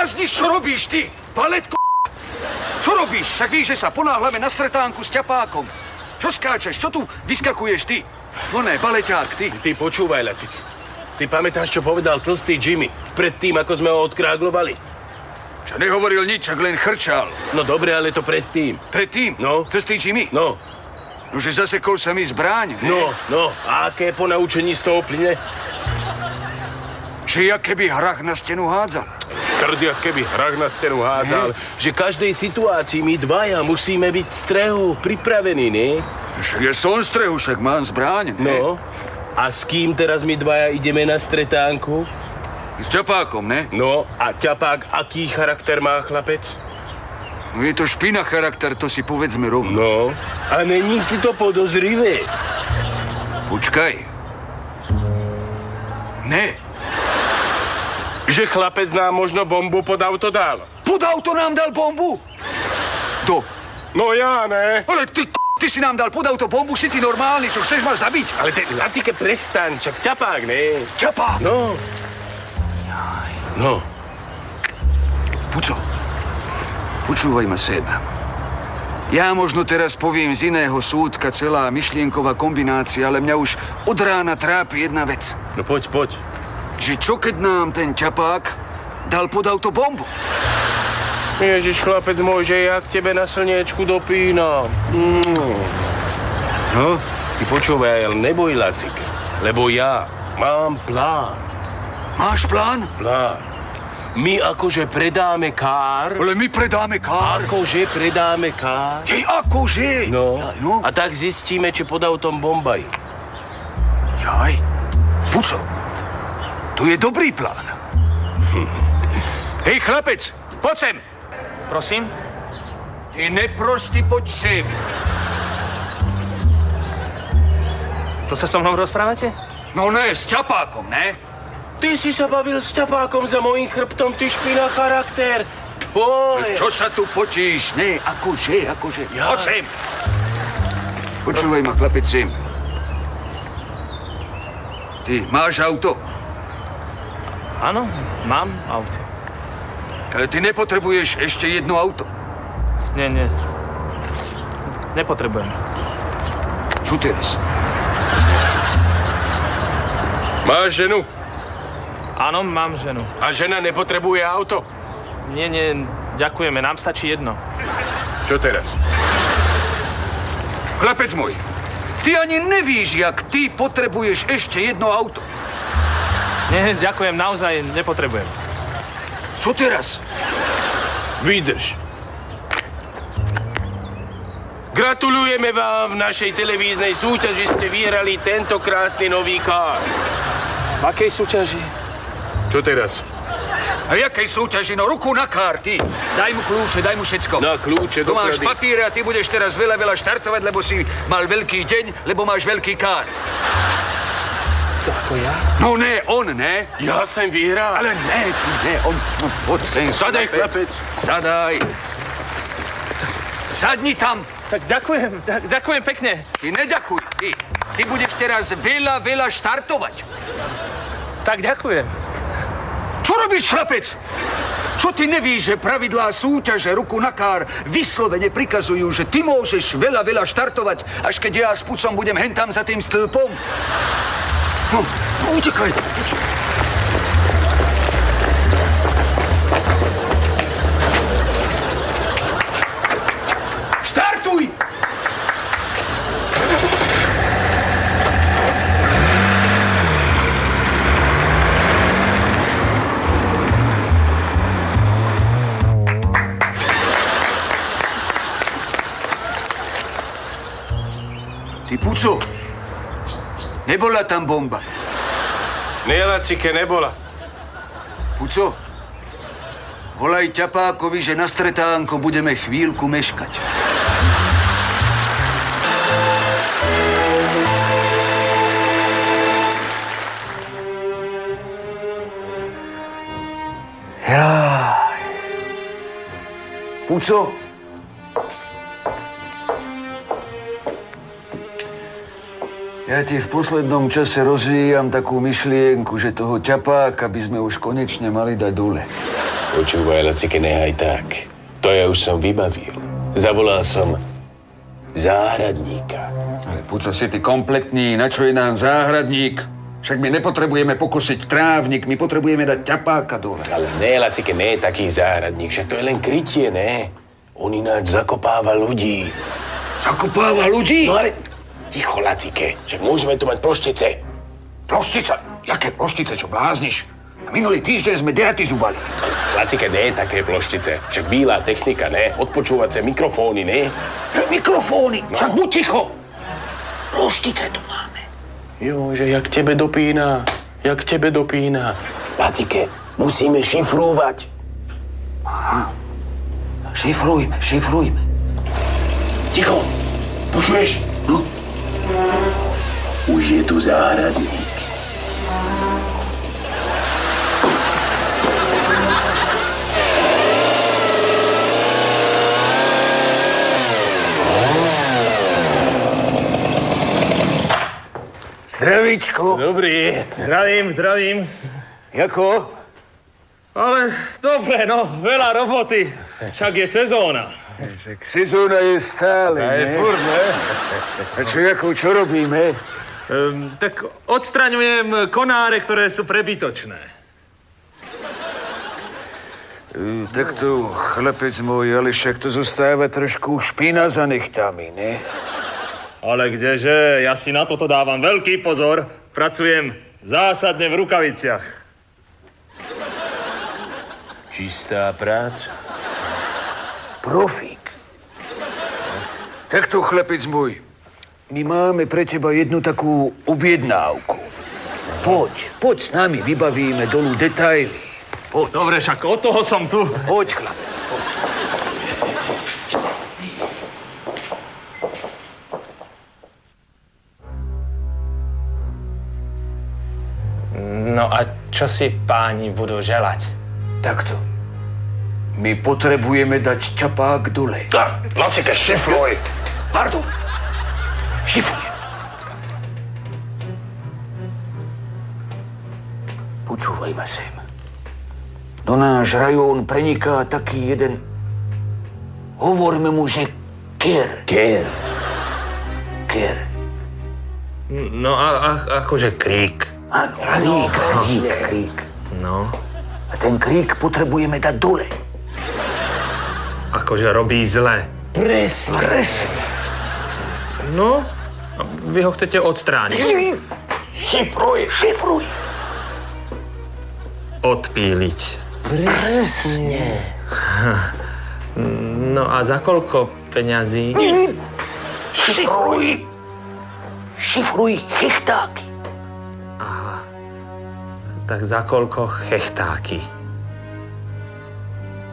Zblázniš, čo robíš ty? Baletko. Čo robíš? Však víš, že sa ponáhľame na stretánku s ťapákom. Čo skáčeš? Čo tu vyskakuješ ty? No ne, baleťák, ty. Ty počúvaj, Lacik. Ty pamätáš, čo povedal tlstý Jimmy predtým, ako sme ho odkráglovali? Čo nehovoril nič, ak len chrčal. No dobre, ale to predtým. Predtým? No. Tlstý Jimmy? No. Nože zasekol sa mi zbraň, ne? No. A aké ponaučení z toho plyne? Že jak keby hrách na stenu hádzal. Jak keby hrách na stenu hádzal. Že v každej situácii my dvaja musíme byť v strehu pripravení, ne? Však ja som v strehu, však mám zbraň, ne? No. A s kým teraz my dvaja ideme na stretánku? S ťapákom, ne? No, a ťapák aký charakter má, chlapec? No je to špina charakter, to si povedzme rovno. No, a není ti to podozrivé? Počkaj. Ne. Že chlapec nám možno bombu pod auto dal. Pod auto nám dal bombu? Kto? No ja, ne? Ale ty si nám dal pod auto bombu, si ty normálny, čo chceš ma zabiť? Ale Lacike, prestaň, čak ťapák, ne? Ťapák? No. No. Puco, počúvaj ma seba. Ja možno teraz poviem z iného súdka celá myšlienková kombinácia, ale mňa už od rána trápi jedna vec. No poď. Že čo keď nám ten ťapák dal pod auto bombu? Ježiš, chlapec môj, že ja k tebe na slniečku dopínam. No? Ty počúvaj, ale neboj, Lacike, lebo ja mám plán. Máš plán? Plán. My akože predáme kár. Ale my predáme kár. Akože predáme kár. Jej, akože? No. No. A tak zistíme, či pod autom bomba je. Jaj. Puco, to je dobrý plán. Hej, chlapec, poď sem. Prosím? Ty neprosti, poď sem. To sa so mnou rozprávate? No ne, s ťapákom, ne? Ty si sa bavil s ťapákom za mojím chrbtom, ty špina charakter. Poď. Čo sa tu potíš? Ne, akože. Ja. Poď sem. Počúvaj ma, chlapec, sem. Ty máš auto? Áno, mám auto. Ale ty nepotrebuješ ešte jedno auto. Nie. Nepotrebujem. Čo teraz? Máš ženu? Áno, mám ženu. A žena nepotrebuje auto? Nie, ďakujeme, nám stačí jedno. Čo teraz? Chlapec môj, ty ani nevíš, jak ty potrebuješ ešte jedno auto. Nie, ďakujem, naozaj nepotrebujem. Čo teraz? Vydrž. Gratulujeme vám, v našej televíznej súťaži ste vyhrali tento krásny nový kár. V akej súťaži? Čo teraz? A jakej súťaži? No ruku na kár, ty. Daj mu kľúče, daj mu všetko. Na kľúče, Tu máš doklady. papíre a ty budeš teraz veľa štartovať, lebo si mal veľký deň, lebo máš veľký kár. To ako ja? No ne, on ne. Ja som vyhral. Ale ne, ty ne, on... No, poď sem, Sadaj, chlapec. Sadaj. Sadni tam. Tak ďakujem pekne. Ty neďakuj, ty. Ty budeš teraz veľa štartovať. Tak ďakujem. Čo robíš, chlapec? Čo ty nevíš, že pravidlá súťaže ruku na kár vyslovene prikazujú, že ty môžeš veľa štartovať, až keď ja s Pucom budem hentam za tým stĺpom? No, utekaj. Štartuj! Ty, Puco, nebola tam bomba. Nie, Lacike, nebola. Puco, volaj ťapákovi, že na stretánko budeme chvíľku meškať. Jaj. Puco? Ja ti v poslednom čase rozvíjam takú myšlienku, že toho ťapáka by sme už konečne mali dať dole. Počúvaj, Lacike, nehaj tak. To ja už som vybavil. Zavolal som záhradníka. Ale Puco, si ty kompletný, na čo je nám záhradník? Však my nepotrebujeme pokosiť trávnik, my potrebujeme dať ťapáka dole. Ale ne, Lacike, ne je taký záhradník, však to je len krytie, ne? On ináč zakopáva ľudí. Zakopáva ľudí? No ale ticho, Lacike, však môžeme tu mať ploštice. Ploštica? Jaké ploštice, čo blázniš? A minulý týždeň sme deraty zúbali. Lacike, ne je také ploštice. Však bílá technika, ne? Odpočúvacie mikrofóny, ne? Mikrofóny, však buď ticho. Ploštice tu máme. Jo, že jak tebe dopína. Lacike, musíme šifrovať. Aha. Šifrujme. Ticho, počuješ? No. Už je tu záhradník. Zdravíčko. Dobrý. Zdravím. Jako? Ale dobre, no, veľa roboty. Však je sezóna. Však sezóna je stále, ne? Furt, ne? A čo robíme? Tak odstraňujem konáre, ktoré sú prebytočné. Tak tu, chlapec môj, ale však to zostáva trošku špina za nechtami, ne? Ale kdeže, ja si na toto dávam veľký pozor. Pracujem zásadne v rukaviciach. Čistá práca. Profík. Tak tu, chlapec môj, my máme pre teba jednu takú objednávku. Poď s nami, vybavíme dolu detaily. Poď. Dobre, však od toho som tu. Poď, chlapec, poď. No a čo si páni budú želať? Takto. My potrebujeme dať ťapák dole. Lacike, šifruj. Pardon. Šifrujem. Počúvaj ma sem. Do náš rajón preniká taký jeden... Hovorme mu, že ker. Ker. No a akože krík. Áno, krík. No, A ten krík potrebujeme dať dole. akože robí zle. Presne. No, a vy ho chcete odstrániť. Šifruj. Odpíliť. Presne. No a za koľko peňazí? Šifruj chechtáky. Tak za koľko chechtáky?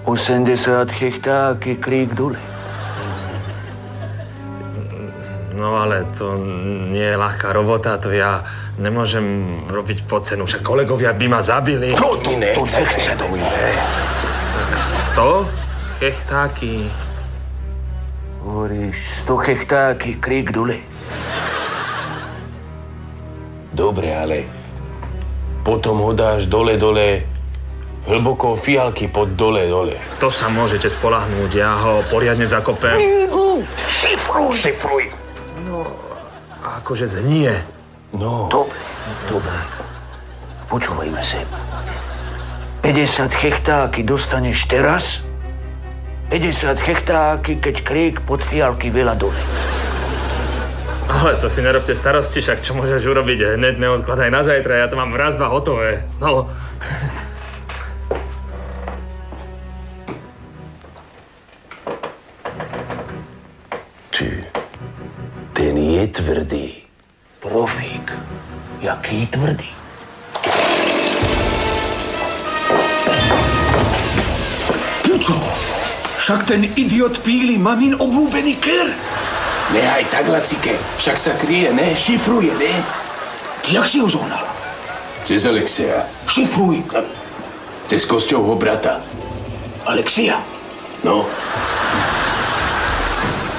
80 chechtáky, krík dole. No ale to nie je ľahká robota, to ja nemôžem robiť po cenu, však kolegovia by ma zabili. To nechce. 100 chechtáky. Hovoríš, 100 chechtáky, krík dole. Dobre, ale potom ho dáš dole, hlboko fialky pod dole. To sa môžete spolahnúť, ja ho poriadne zakopem. Šifruj. A akože znie. No. Dobre. Počúvaj ma sem. 50 chechtáky dostaneš teraz, 50 chechtáky, keď krík pod fialky veľa dole. Ale to si nerobte starosti, však čo môžeš urobiť hneď, neodkladaj na zajtra, ja to mám raz, dva hotové. No. Ten je tvrdý. Profík. Jaký tvrdý. Puco, však ten idiot píli mamin obľúbený ker. Nehaj tak, Lacike, však sa kryje, ne? Šifruje, ne? Ty jak si ho zohnal? Cez Alexeja. Šifruj. Cez Kosťovho brata. Alexia, No.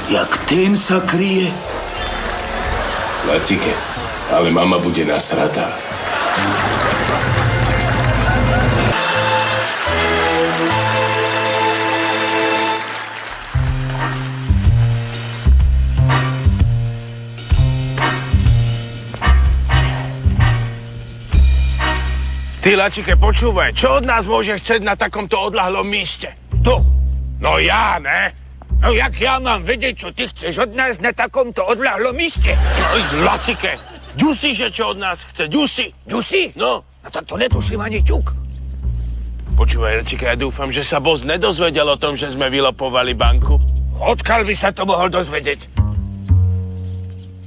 jak ten sa kryje? Lacike, ale mama bude nasratá. Ty, Lacike, počúvaj, čo od nás môže chcieť na takomto odľahlom míste? To. No ja, ne? No jak ja mám vedieť, čo ty chceš od nás na takomto odľahlom míste? No, Lacike, ďusi, že čo od nás chce, ďusi. Ďusi? No. No tak to netuším ani ťuk. Počúvaj, Lacike, ja dúfam, že sa boss nedozvedel o tom, že sme vylopovali banku. Odkiaľ by sa to mohol dozvedieť?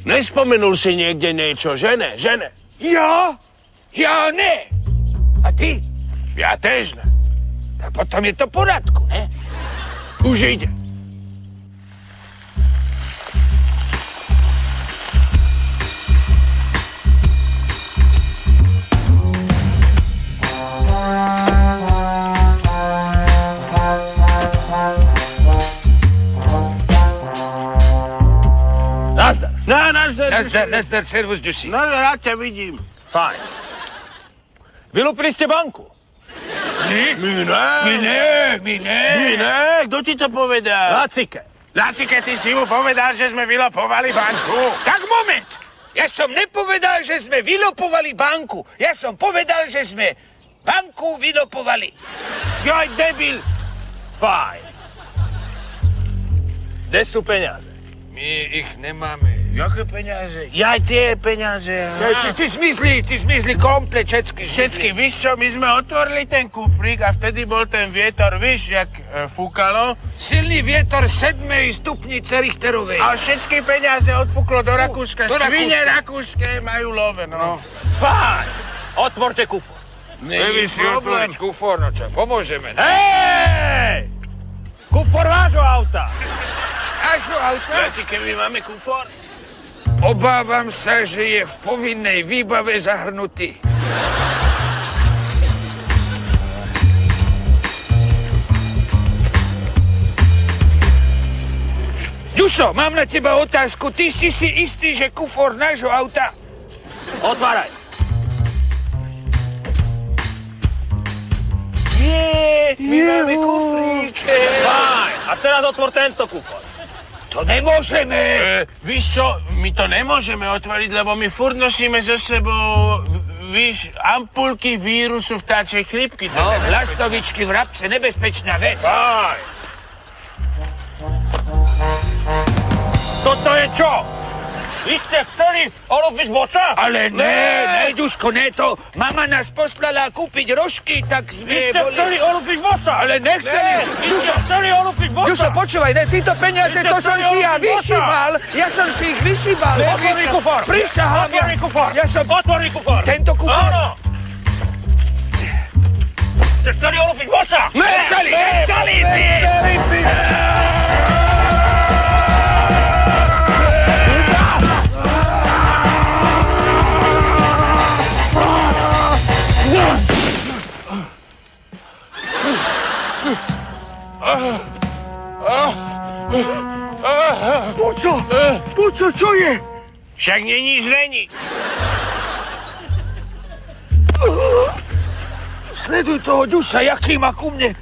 Nespomenul si niekde niečo, že ne? Ja? Ja ne. A ty? Ja tež ne. Tak potom je to v poradku, ne? Už ide. Nazdar. No, nazdar. Nazdar, servus, ďusi. No, rád ťa vidím. Fajn. Vylúpili ste banku? My ne. Kto ti to povedal? Lacike. Lacike, ty si mu povedal, že sme vylopovali banku. Tak moment. Ja som nepovedal, že sme vylopovali banku. Ja som povedal, že sme banku vylopovali. Joj, debil. Fajn. Kde sú peniaze? My ich nemáme. Jaké peniaze? Jaj, tie peniaze. Ty zmizli komplet, všetky Všetky, víš čo, my sme otvorili ten kufrík a vtedy bol ten vietor, víš, jak fúkalo. Silný vietor 7 stupnice Richterovej. A všetky peniaze odfúklo do Rakúska. do Rakúska. Svine rakúske majú love, no. Fajn. Otvorte kufor. Není problém. kufor, no čo, pomôžeme. Hej! Kufor vášho auta. Vášho auta? Lacike, my máme kufor? Obávam sa, že je v povinnej výbave zahrnutý. Ďuso, mám na teba otázku. Ty si istý, že kufor nášho auta? Otváraj. My máme kufrík. Fajn. A teraz otvor tento kufor. To nemôžeme. Víš čo, my to nemôžeme otvoriť, lebo my furt nosíme so sebou, víš, ampulky vírusu vtáčej chrípky. No, lastovičky, vrabce, nebezpečná vec. Fajn. Toto je čo? Vy ste chceli oloviť boca? Ale ne, Ďusko, ne to. Mama nás poslala kúpiť rožky, tak sme Vy ste chceli oloviť bosa! Ale nechceli. Vy ste chceli oloviť bosa! Ďuso, počúvaj, ne, títo peniaze, Vy ste to som chceli si ja oloviť bosa. vyšíbal. Ja som si ich vyšíbal. Otvorný kufor! Prisahám, Otvorný kufor! ja som... Otvorný kufor! Tento kufor? Áno! Ste chceli oloviť bosa! Nechceli, ty! Puco, čo je? Však není žrení. Sleduj toho Ďusa, jaký má ku mne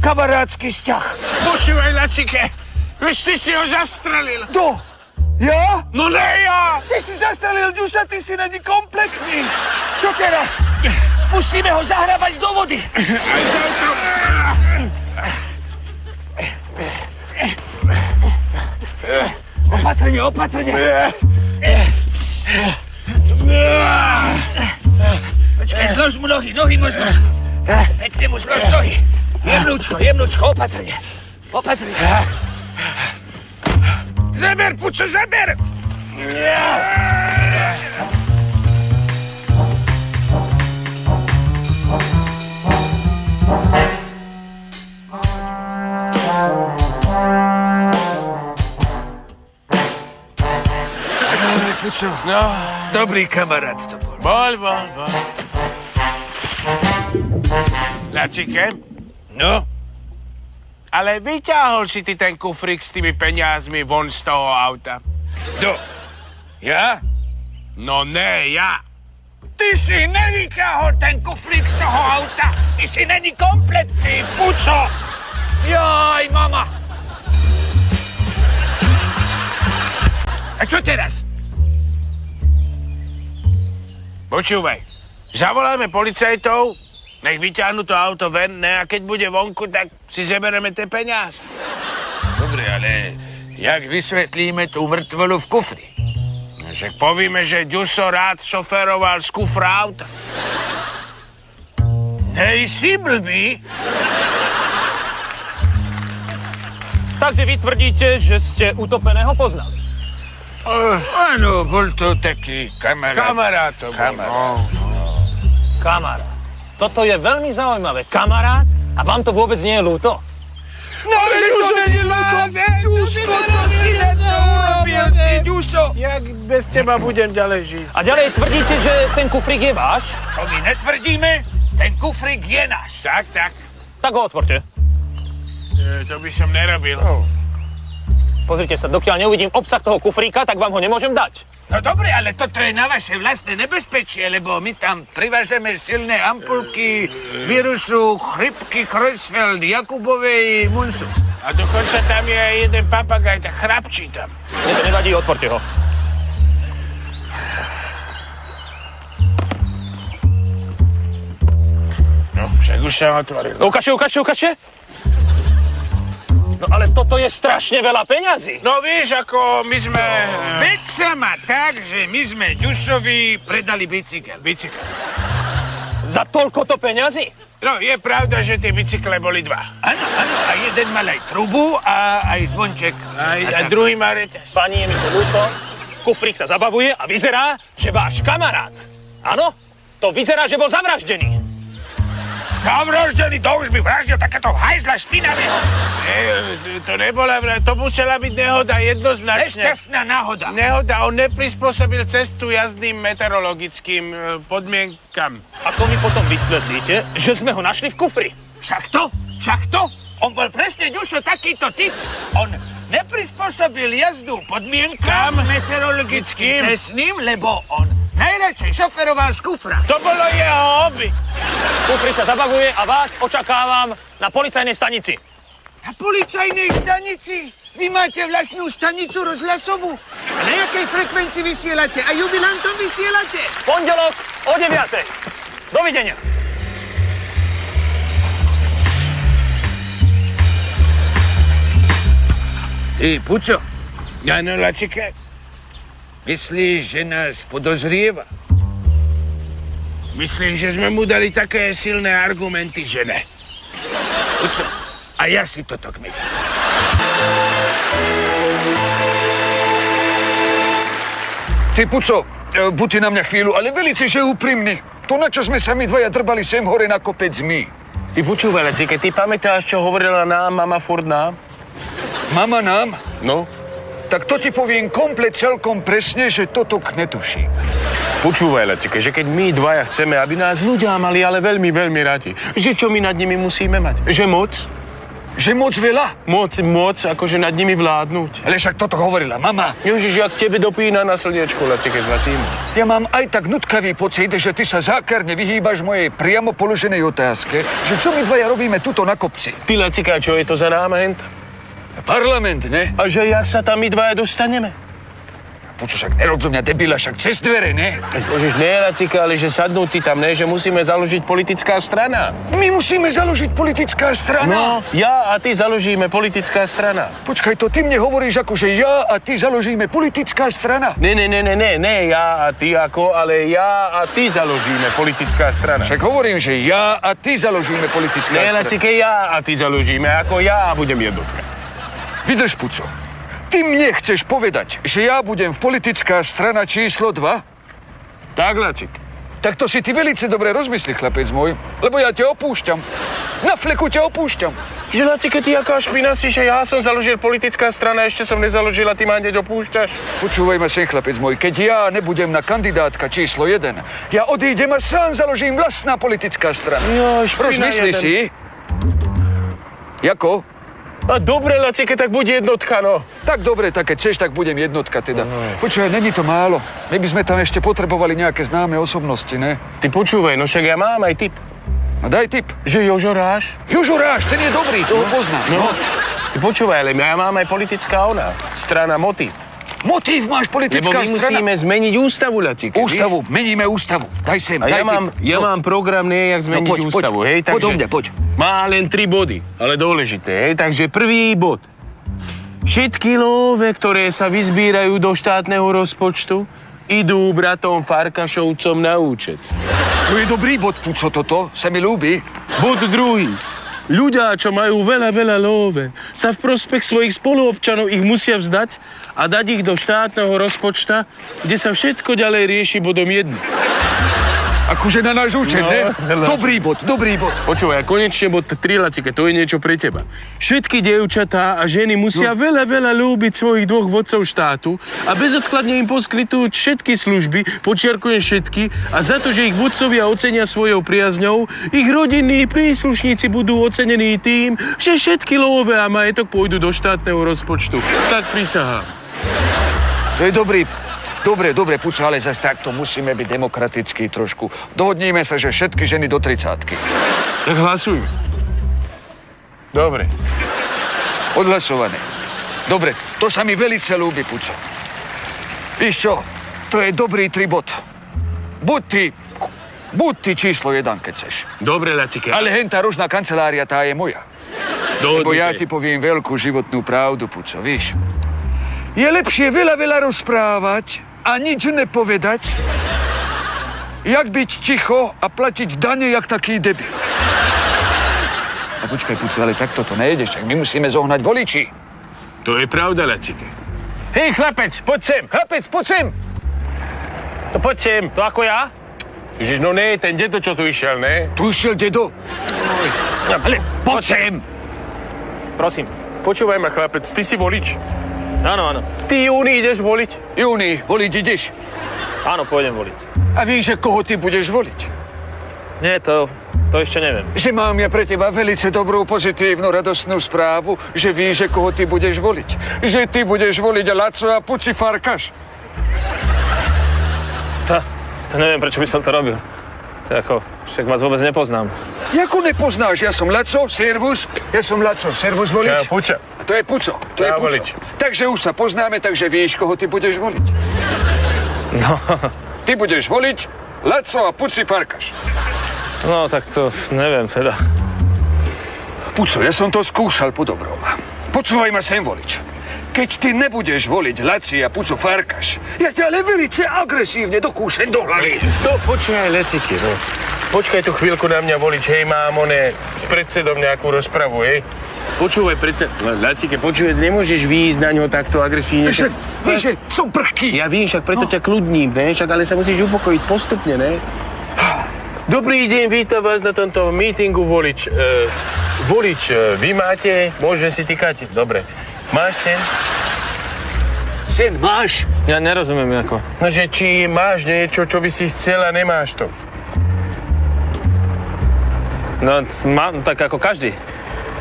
kamarátsky vzťah. Počúvaj, Lacike, vieš, ty si ho zastrelil. Kto? Ja? No ne ja! Ty si zastrelil Ďusa, ty si není kompletný. Čo teraz? Musíme ho zahrávať do vody. Opatrne, opatrne. Počkaj, zlož mu nohy mu zlož. Pekne mu zlož nohy. Jemnúčko, opatrne. Opatrne. Zaber, Puco, zaber! Puco, No, dobrý kamarát to bol. bol. Lacike, No? ale vyťahol si ty ten kufrík s tými peniazmi von z toho auta. Kto? Ja? No ne, ja. Ty si nevyťahol ten kufrík z toho auta! Ty si není kompletný, Puco! Jaj, mama! A čo teraz? Počúvaj, Zavoláme policajtov, nech vyťahnu to auto ven, ne, a keď bude vonku, tak si zeberieme tie peniaze. Dobre, ale jak vysvetlíme tú mŕtvolu v kufri? No, však povieme, že Ďuso rád šoféroval z kufra auta. Hej, si blbý? Takže vy tvrdíte, že ste utopeného poznali. Áno, bol to taký kamarát. Kamarát to bol. Kamarát. Toto je veľmi zaujímavé. Kamarát? A vám to vôbec nie je ľúto? No, ale to není ľúto. Ďusko, co si to urobil, ty Ďuso? Jak bez teba budem ďalej žiť? A ďalej tvrdíte, že ten kufrík je váš? To my netvrdíme, ten kufrík je náš. Tak. Tak ho otvorte. To by som nerobil. Pozrite sa, dokiaľ neuvidím obsah toho kufríka, tak vám ho nemôžem dať. No dobre, ale toto je na vaše vlastné nebezpečie, lebo my tam privážeme silné ampulky vírusu chrypky Creutzfeldt Jakubovej Munsu. A dokonca tam je aj jeden papagaj, tak chrapčí tam. Mne to nevadí, otvorte ho. No, však už sa otvoril. No, ukážte. No ale toto je strašne veľa peňazí. No vieš, ako my sme... Veď sa má tak, že my sme Ďusovi predali bicykel. Bicykel. Za toľkoto peňazí? No, je pravda, že tie bicykle boli dva. Áno, a jeden mal aj trubu a aj zvonček. A druhý má reťaz. Pani, je mi to ľúto. Kufrík sa zabavuje a vyzerá, že váš kamarát. Áno, to vyzerá, že bol zavraždený. Zavraždený, to už by vraždil takéto hajzla špinavého. To nebola, to musela byť nehoda jednoznačne. Nešťastná náhoda. Nehoda, on neprispôsobil cestu jazdným meteorologickým podmienkam. Ako mi potom vysvetlíte, že sme ho našli v kufri? Však to. On bol presne, Ďuso, takýto typ. On neprispôsobil jazdu podmienkam meteorologickým cestným, lebo on najradšej šoferoval z kufra. To bolo jeho hobby. Kufrík sa zabavuje a vás očakávam na policajnej stanici. Na policajnej stanici? Vy máte vlastnú stanicu rozhlasovú? Na jakej frekvencii vysielate? A jubilantom vysielate? Pondelok o 9:00. Dovidenia. Ty, Puco, Áno, Lačike. myslíš, že nás podozrieva? Myslím, že sme mu dali také silné argumenty, že ne. Puco, a ja si to tak myslím. Ty, Puco, buď ty na mňa chvíľu, ale velice, že úprimný. To, na čo sme sa my dvaja drbali sem hore na kopec my. Ty počúvaj, Lacike, ty pamätáš, čo hovorila nám mama furt nám? Mama nám? No? Tak to ti poviem komplet celkom presne, že toto netuším. Počúvaj, Lacike, že keď my dvaja chceme, aby nás ľudia mali ale veľmi, veľmi radi, že čo my nad nimi musíme mať? Že moc? Že moc veľa? Moc, akože nad nimi vládnuť. Ale však toto hovorila mama. Ježiš, jak tebe dopína na slniečku, Lacike, zlatým. Ja mám aj tak nutkavý pocit, že ty sa zákerne vyhýbaš mojej priamo položenej otázke, že čo my dvaja robíme tuto na kopci. Ty, Lacika, čo je to za námahent? Parlament, ne? A že jak sa tam my dvaja dostaneme? Počo, však nerod zo mňa debila, však cez dvere, ne? Ježiš, nie, Lacika, ale že sadnúť si tam, ne? Že musíme založiť politická strana. My musíme založiť politická strana. No, ja a ty založíme politická strana. Počkaj, to ty mne hovoríš ako, že ja a ty založíme politická strana. Ne, ja a ty ako, ale ja a ty založíme politická strana. Však hovorím, že ja a ty založíme politická Ne, strana. Lacike, ja a ty založíme, ako ja budem jednotka. Vydrž, Puco. Ty mne chceš povedať, že ja budem v politická strana číslo 2? Tak, Lacik. Tak to si ty velice dobre rozmysli, chlapec môj, lebo ja ťa opúšťam. Na fleku ťa opúšťam. Že, Lacike, ty aká špina si, že ja som založil politická strana, ešte som nezaložil a ty ma hneď opúšťaš? Počúvaj ma sem, chlapec môj, keď ja nebudem na kandidátka číslo 1, ja odídem a sám založím vlastná politická strana. Jo, špina Rozmysli jeden. si? Jako? A dobre, Lacike, tak buď jednotka, no. Tak dobre, tak keď chceš, tak budem jednotka teda. Počúvaj, není to málo. My by sme tam ešte potrebovali nejaké známe osobnosti, ne? Ty počúvaj, no však ja mám aj tip. A daj tip. Že Jožo Ráš? Jožo Ráš, ten je dobrý, toho poznám. No. Ty počúvaj, ale ja mám aj politická ona. Strana Motiv. Motív máš Lebo politická my strana. musíme zmeniť ústavu, Lacike. Ústavu, meníme ústavu. Daj sem, A daj ja mám program, nie jak zmeniť poď, ústavu, hej? Poď do mňa, poď. Má len 3 body, ale dôležité, hej? Takže prvý bod. Všetky love, ktoré sa vyzbírajú do štátneho rozpočtu, idú bratom Farkašovcom na účet. To je dobrý bod, Puco, toto. Sa mi ľúbi. Bod druhý. Ľudia, čo majú veľa love, sa v prospech svojich spoluobčanov ich musia vzdať a dať ich do štátneho rozpočta, kde sa všetko ďalej rieši bodom 1. Akože na náš účet, ne? No. Dobrý bod. Počúvaj, a konečne bod 3, Lacike, to je niečo pre teba. Všetky dievčatá a ženy musia veľa ľúbiť svojich 2 vodcov štátu a bezodkladne im poskytujú všetky služby, počiarkujem všetky, a za to, že ich vodcovia ocenia svojou priazňou, ich rodinní príslušníci budú ocenení tým, že všetky love a majetok pôjdu do štátneho rozpočtu. Tak prisahám. To je dobrý. Dobre, Puco, ale zase takto musíme byť demokratickí trošku. Dohodníme sa, že všetky ženy do 30-ky. Tak hlasujme. Dobre. Odhlasované. Dobre, to sa mi velice ľúbi, Puco. Víš čo, to je dobrý 3 bod. Buď ty číslo 1, keď chceš. Dobre, Lacike. Ale hentá ružná kancelária, tá je moja. Lebo ja ti Dohodnuté. poviem veľkú životnú pravdu, Puco, víš. Je lepšie veľa rozprávať a nič nepovedať, jak byť ticho a platiť dane, jak taký debil. A počkaj, Puco, ale takto to nejdeš, tak my musíme zohnať voliči. To je pravda, Lacike. Hej, chlapec, poď sem. Poď sem! To poď sem. To ako ja? Ježiš, no ne, ten dedo, čo tu išiel, ne? Tu išiel dedo. Ale poď sem! Prosím. Počúvaj ma, chlapec, ty si volič. Áno. Ty, Júni, ideš voliť? Júni, voliť ideš. Áno, pôjdem voliť. A víš, že koho ty budeš voliť? Nie, to ešte neviem. Že mám ja pre teba velice dobrú, pozitívnu, radostnú správu, že víš, že koho ty budeš voliť. Že ty budeš voliť Laco a Puci Farkaš. To neviem, prečo by som to robil. To je ako, však vás vôbec nepoznám. Jako nepoznáš, ja som Laco, servus. Ja som Laco, servus volič. Puča. To je Puco, to je Ja Puco. volič. Takže už sa poznáme, takže vieš, koho ty budeš voliť. No, Ty budeš voliť Laco a Puci Farkaš. no tak to neviem teda. Puco, ja som to skúšal po dobrom. Počúvaj ma sem, volič. Keď ty nebudeš voliť Laci a Puco Farkaš, ja ťa ale velice agresívne dokúšem do hlavy. Stop, počkaj, Leciky, no. Počkaj tu chvíľku na mňa volič, hej, mám s predsedom nejakú rozpravu, hej. Počúvaj, Lacike, počúvaj, nemôžeš výjsť na ňo takto agresívne. Víš, že som prchký. Ja vím, však preto ťa kľudním, ne? Však ale sa musíš upokojiť postupne, ne? Dobrý deň, vítam vás na tomto mítingu volič. Vy máte, môžeme si týkať. Dobre. Máš sen? Sen máš? Ja nerozumiem ako. No, že či máš niečo, čo by si chcel a nemáš to. No, mám tak ako každý.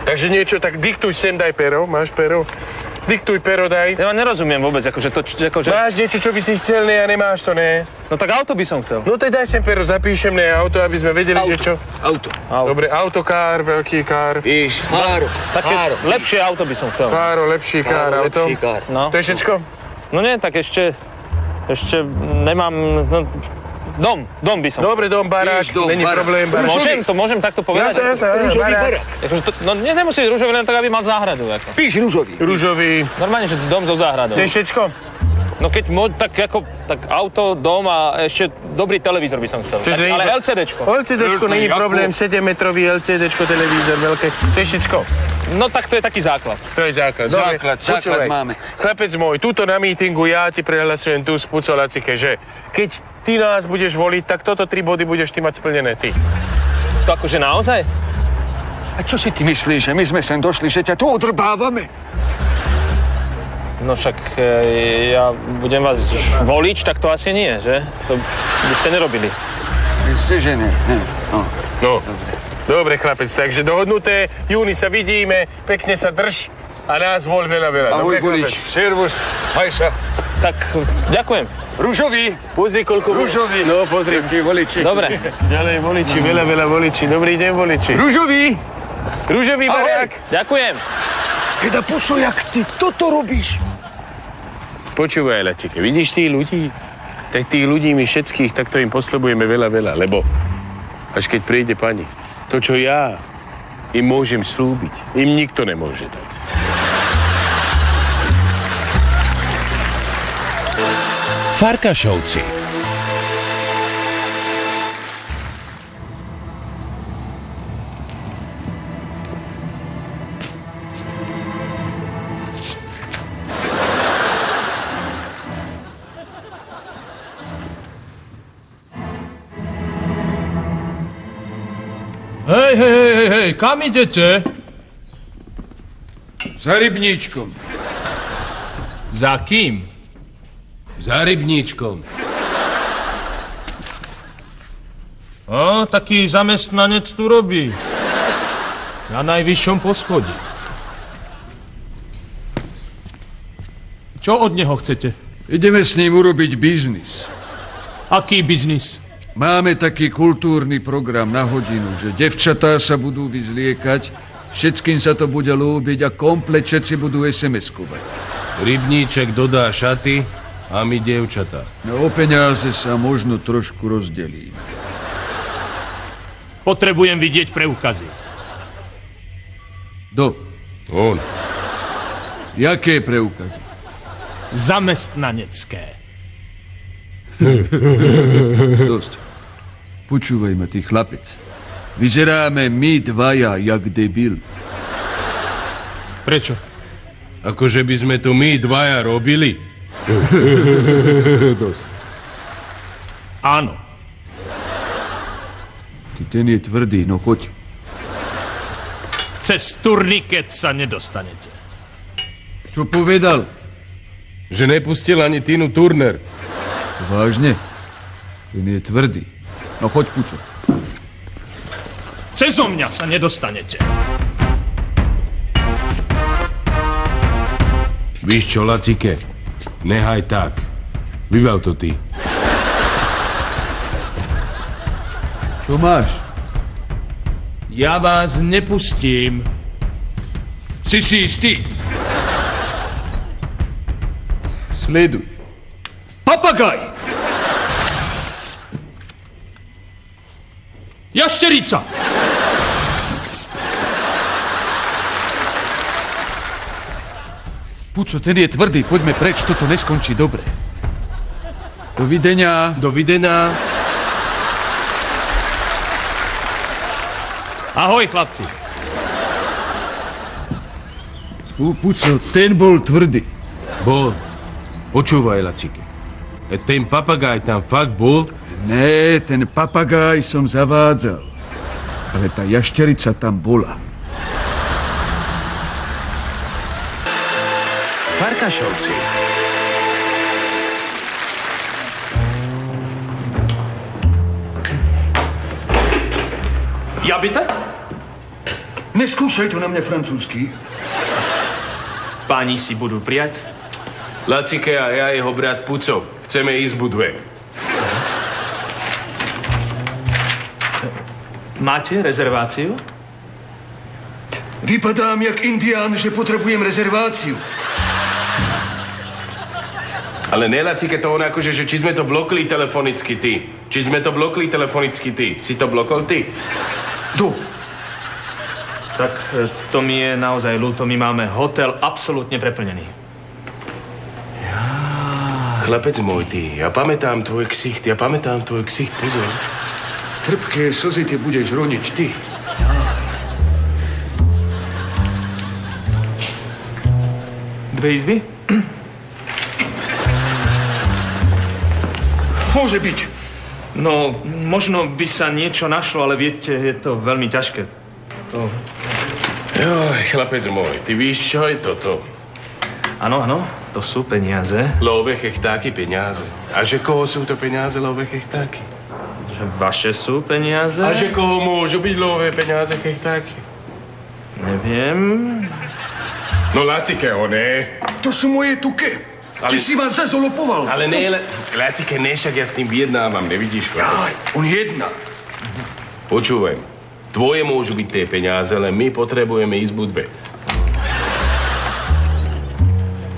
Takže niečo, tak diktuj sem, daj pero. Máš pero? Diktuj pero, daj. Ja nerozumiem vôbec, akože to, akože... Máš niečo, čo by si chcel, ne, a nemáš to, ne? No tak auto by som chcel. No tak daj sem pero, zapíšem, ne, auto, aby sme vedeli, že čo. Auto. Dobre, autokár, veľký kár. Víš, Fáro. Také lepšie auto by som chcel. Fáro, lepší kár, auto. Lepší kár. No. To je všetko? No nie, tak ešte nemám, no, dom by som. Dobre, dom, barák, Víš, dom, není barák. problém, barák. Môžem takto povedať? Jasne, Rúžový barák. barák. Akože to, no nemusí byť rúžový, len tak, aby mal záhradu. Ako. Píš rúžový. Rúžový. Normálne, že dom so záhradou. To je všetko? No keď tak auto, dom a ešte dobrý televízor by som chcel. Čiže Tak, nie- ale LCDčko. LCDčko, není problém, 7-metrový LCDčko, televízor, veľké. To je všetko. No tak to je taký základ. To je základ. Základ Počúvaj, máme. Chlapec môj, tuto na mítingu ja ti prehlasujem tu z Puco Lacike, že keď ty nás budeš voliť, tak toto 3 body budeš ty mať splnené, ty. To akože naozaj? A čo si ty myslíš, že my sme sem došli, že ťa tu odrbávame? No však ja budem vás voliť, tak to asi nie, že? To by ste nerobili. Myslíš, že ne? No. No, dobre chlapec, takže dohodnuté, júni sa vidíme, pekne sa drž a nás voľ veľa. Ahoj, Dobre, volič. chlapec? Servus. Maj sa. Tak ďakujem. Rúžový. Pozri, koľko... Rúžový. No, pozri. Taký voliči. Dobre. Ďalej voliči, veľa voliči. Dobrý deň, voliči. Rúžový. Rúžový barák. Ďakujem. Teda Puco, jak ty toto robíš? Počúvaj, Lacike, vidíš tých ľudí? Tak tých ľudí my všetkých, takto im posľubujeme veľa, lebo až keď príde pani, to, čo ja im môžem slúbiť, im nikto nemôže dať. Farkašovci. Hej, kam idete? Za rybníčkom. Za kým? Za rybníčkom. Taký zamestnanec tu robí. Na najvyššom poschodí. Čo od neho chcete? Ideme s ním urobiť biznis. Aký biznis? Máme taký kultúrny program na hodinu, že devčatá sa budú vyzliekať, všetkým sa to bude ľúbiť a komplet všetci budú SMS-kovať. Rybníček dodá šaty a my dievčatá. No o peniaze sa možno trošku rozdelíme. Potrebujem vidieť preukazy. On. Jaké preukazy? Zamestnanecké. Dosť. Počúvaj ma, ty chlapec. Vyzeráme my dvaja jak debil. Prečo? Akože by sme to my dvaja robili? Áno. Ty ten je tvrdý, no choď. Cez turniket sa nedostanete. Čo povedal? Že nepustil ani Tinu Turner. Vážne? Ten je tvrdý. No choď, Puco. Cezo mňa sa nedostanete. Víš čo, Lacike? Nehaj tak. Vybav to ty. Čo máš? Ja vás nepustím. Si istý? Sleduj. Papagaj! Jašterica! Puco, ten je tvrdý, poďme preč, toto neskončí dobre. Dovidenia. Dovidenia. Ahoj, chlapci. Puco, ten bol tvrdý. Bol. Počúvaj, Lacike. Ten papagaj tam fakt bol? Ne, ten papagaj som zavádzal. Ale tá jašterica tam bola. Farkašovci. Jabite? Neskúšaj to na mňa francúzsky. Páni si budú prijať? Lacike a ja, jeho brat Puco. Chceme izbu 2. Máte rezerváciu? Vypadám jak indián, že potrebujem rezerváciu. Ale ne, Lacike, to on akože, že či sme to blokli telefonicky ty. Či sme to blokli telefonicky ty. Si to blokol ty? Do. Tak to mi je naozaj ľúto. My máme hotel absolútne preplnený. Chlapec môj, ty, ja pamätám tvoj ksicht, pozor. Trpké slzy ty budeš roniť, ty. Dve izby? Môže byť. No, možno by sa niečo našlo, ale viete, je to veľmi ťažké. To... Joj, chlapec môj, ty víš, čo je toto? Áno, to sú peniaze. Love chechtáky peniaze. A že koho sú to peniaze, love chechtáky? Že vaše sú peniaze? A že koho môžu byť love peniaze chechtáky? Neviem. No, Lacike, ne. To sú moje tuke. Ty si ma zazolopoval. Ale ne, Lacike, ne, však ja s tým vyjednávam, nevidíš, chlapec? On jedná. Počúvaj, tvoje môžu byť tie peniaze, ale my potrebujeme izbu 2.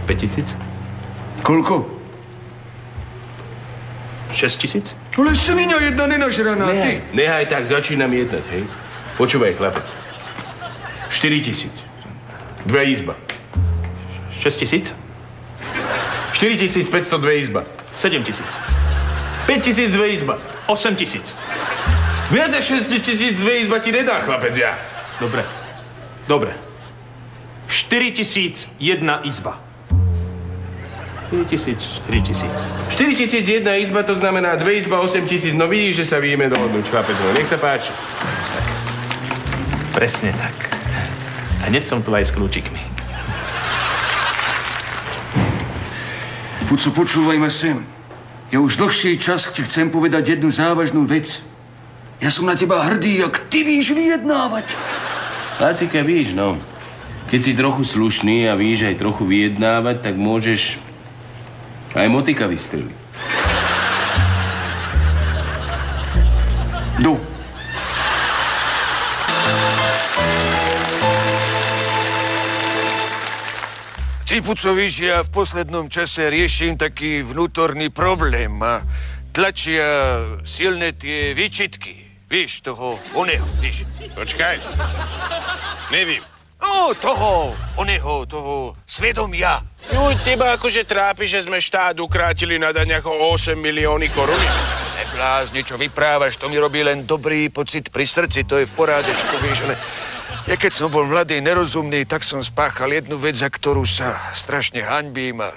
5000? Koľko? 6 000? Ale svinia jedna nenažraná, ty. Nehaj tak, začínam jednať, hej. Počúvaj, chlapec. 4 000. 2 izba. 6 000? 4502 izba. 7 000. 5002 izba. 8 000. Viac jak 6002 izba ti nedá, chlapec, ja. Dobre. 4 000 jedna izba. 4 000. 4001 izba, to znamená 2 izba, 8000. No vidíš, že sa vieme dohodnúť, chlapec. No, nech sa páči. Presne tak. A hneď som tu aj s kľúčikmi. Puco, počúvaj ma sem. Ja už dlhší čas ti chcem povedať jednu závažnú vec. Ja som na teba hrdý, jak ty víš vyjednávať. Lacika, víš, no. Keď si trochu slušný a víš aj trochu vyjednávať, tak môžeš aj motika vystreliť. Do. Ty, Puco, víš, ja v poslednom čase riešim taký vnútorný problém a tlačia silné tie výčitky. Víš, toho oného, víš. Počkaj. Nevím. No, toho svedomia. Juj, teba akože trápi, že sme štát ukrátili na daniach o 8 milióny koruny. Neblázni, čo vyprávaš, to mi robí len dobrý pocit pri srdci, to je v porádečku, vieš, ale ja keď som bol mladý, nerozumný, tak som spáchal jednu vec, za ktorú sa strašne hanbím a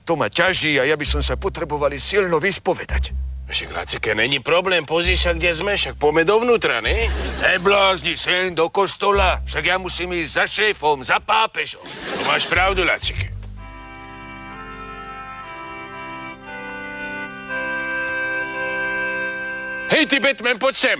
to ma ťaží a ja by som sa potrebovali silno vyspovedať. Však, Lacike, není problém, pozri sa, kde sme, však poďme dovnútra, ne? Neblázni, sem do kostola, však ja musím ísť za šéfom, za pápežom. To máš pravdu, Lacike. Hej, ty Batman, poď sem.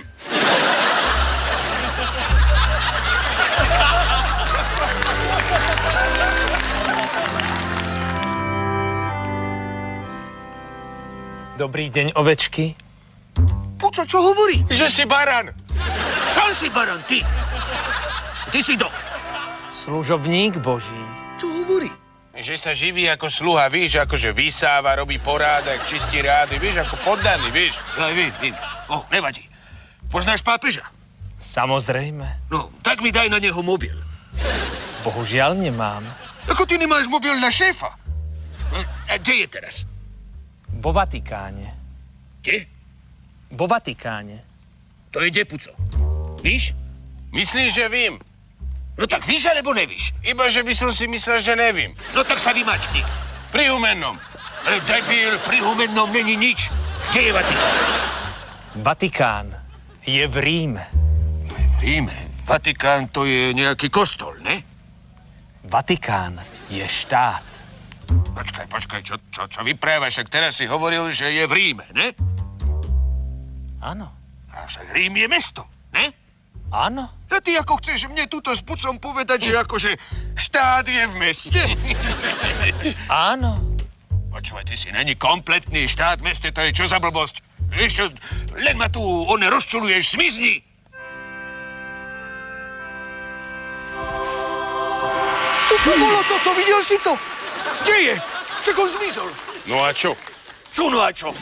Dobrý deň, ovečky. Puco, čo hovorí? Že si baran. Som si baran, ty. Ty si do. Služobník Boží. Čo hovorí? Že sa živí ako sluha, víš, akože vysáva, robí porádek, čistí rády, víš, ako poddaný, víš. Ja vím. Nevadí. Poznáš pápeža? Samozrejme. No, tak mi daj na neho mobil. Bohužiaľ nemám. Ako ty nemáš mobil na šéfa? A kde je teraz? Vo Vatikáne. Kde? Vo Vatikáne. To je kde, Puco? Víš? Myslíš, že vím? No tak víš, alebo nevíš? Iba, že by som si myslel, že nevím. No tak sa vymačkni. Pri humennom. Debil, pri humennom není nič. Kde je Vatikán? Vatikán je v Ríme. V Ríme? Vatikán to je nejaký kostol, ne? Vatikán je štát. Počkaj, čo vyprávaš? Ak teraz si hovoril, že je v Ríme, ne? Áno. A však Rím je mesto, ne? Áno. A ty ako chceš mne túto s Pucom povedať, že akože štát je v meste? Áno. Počúvaj, ty si není kompletný štát v meste, to je čo za blbosť? Vieš čo, len ma tu rozčuluješ, zmizni! To čo bolo toto? Videl si to? Kde je? Však on zmizol. No a čo? Čo no a čo?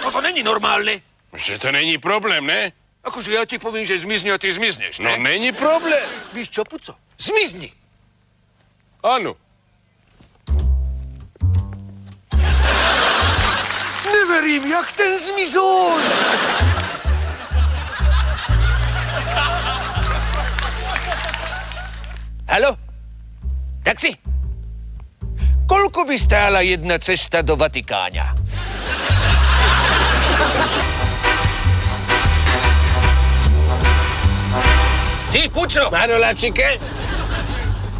To není normálne. Že to není problém, ne? Akože ja ti poviem, že zmizni a ty zmizneš, No, ne? není problém. Víš čo, Puco? Zmizni. Áno. Neverím, jak ten zmizol. Haló? Taxi? Koľko by stála jedna cesta do Vatikáňa? Ty, Puco! Áno, Lacike?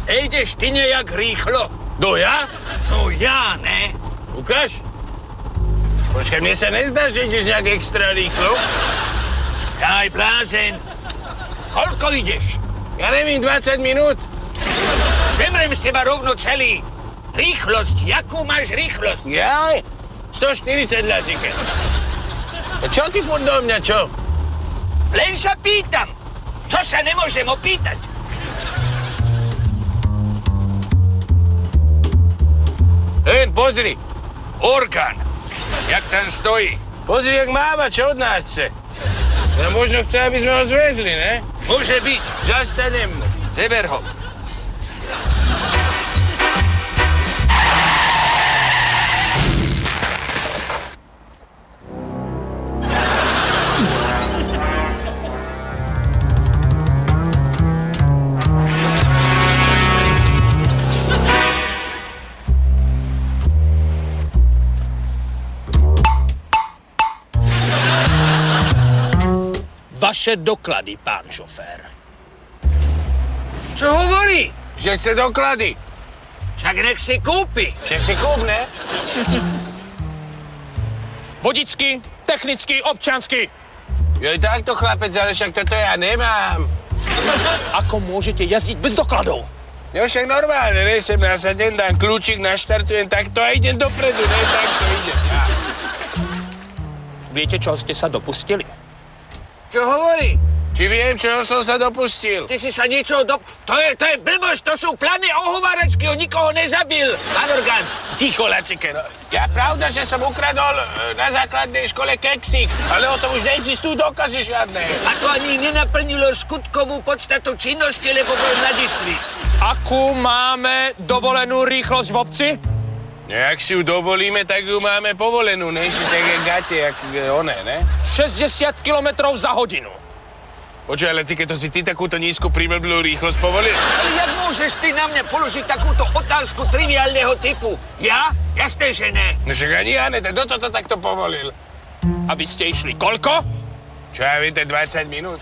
Ejdeš ty nejak rýchlo? No ja? No ja, ne? Ukáž? Počkaj, mne sa nezdá, že ideš nejak extra rýchlo. Daj, blázen. Koľko ideš? Ja neviem, 20 minút. Zemrem z teba rovno celý. Rýchlosť, jakú máš rýchlosť? Jaj, 140, Lacike. A čo ty furt do mňa, čo? Len sa pýtam. Čo sa nemôžem opýtať? Pozri, Orgán. Jak tam stojí? Pozri, jak máva, čo od nás chce. No možno chce, aby sme ho zväzli, ne? Môže byť. Zastanem mu. Zeber ho. Vaše doklady, pán šofér. Čo hovorí? Že chce doklady. Však nech si kúpi. Že si kúp, ne? Vodický, technický, občanský. Joj, takto, chlapec, ale však toto ja nemám. Ako môžete jazdiť bez dokladov? Jo, však normálne, ne? Sem nasadnem, dám kľúčik, naštartujem takto a idem dopredu, ne? Takto idem. Ja. Viete, čo ste sa dopustili? Čo hovorí? Či viem, čoho som sa dopustil? Ty si sa niečo To je blbosť, to sú plané ohováračky, on nikoho nezabil. Pán Orgán. Ticho, Lacike, no. Ja pravda, že som ukradol na základnej škole keksík, ale o tom už neexistujú dôkazy žiadne. A to ani nenaplnilo skutkovú podstatu činnosti, lebo bol mladistvý. Akú máme dovolenú rýchlosť v obci? No, ak si ju dovolíme, tak ju máme povolenú, ne? Si také gate, jak oné, ne? 60 km za hodinu. Počuj, Lacike, to si ty takúto nízku príblblú rýchlosť povolil? Ale jak môžeš ty na mňa položiť takúto otázku triviálneho typu? Ja? Jasné, že ne. No však ani ja ne, kto to takto povolil? A vy ste išli koľko? Čo ja viem, to je 20 minút.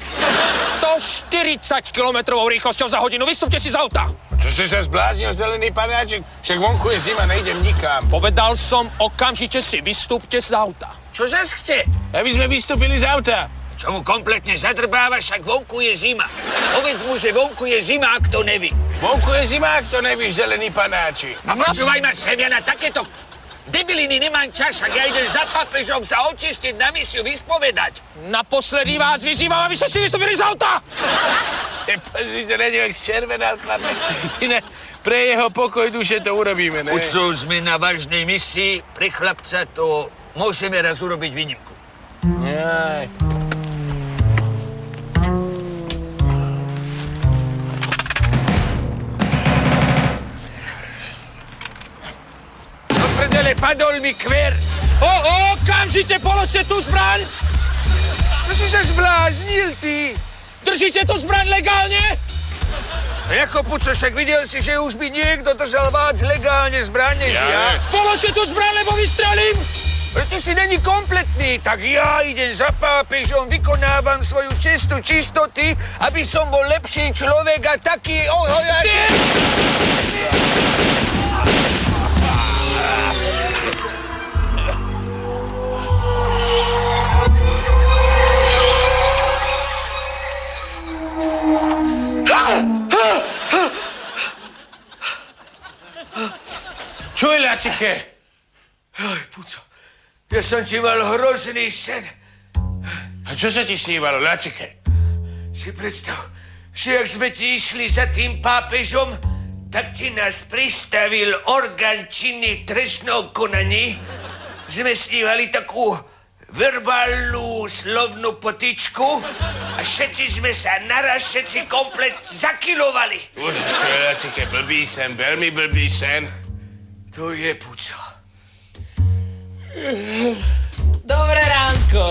140 km rýchlosťou za hodinu. Vystúpte si z auta. Čo si sa zbláznil, zelený panáčik? Však vonku je zima, nejdem nikam. Povedal som, okamžite si vystúpte z auta. Čo zas chce? Aby sme vystúpili z auta. Čo mu kompletne zadrbávaš, však vonku je zima. Povedz mu, že vonku je zima, ak to neví. Vonku je zima, ak to nevíš, zelený panáčik. A počúvaj ma sem, ja na takéto debiliny nemám čas, ak ja idem za papežom sa očistiť, na misiu vyspovedať. Naposledy vás vyzývam, aby ste si vystúpili z auta! Pozri sa na ňu, jak zčervenal chlapec. Iné, pre jeho pokoj duše to urobíme, ne? Uco, sme na vážnej misii, pre chlapca to môžeme raz urobiť výnimku. Jaj. Do prdele, padol mi kver. Okamžite položte tú zbraň! Čo si sa zbláznil, ty? Držíte tú zbraň legálne? Jako, Puco, však videl si, že už by niekto držal vác legálne zbraň, než ja. Položte tú zbraň, lebo vystrelím! Ale ty si není kompletný, tak ja idem za pápežom, vykonávam svoju cestu čistoty, aby som bol lepší človek a taký... Čuj, Lacike. Oj, Puco, ja som ti mal hrozný sen. A čo sa ti snívalo, Lacike? Si predstav, že ak sme ti išli za tým pápežom, tak ti nás pristavil orgán činný trestnom konaní. Sme snívali takú verbálnu slovnú potičku a všetci sme sa naraz všetci komplet zakilovali. Už, Lacike, blbý sen, veľmi blbý sen. To je, Puco. Dobré ránko.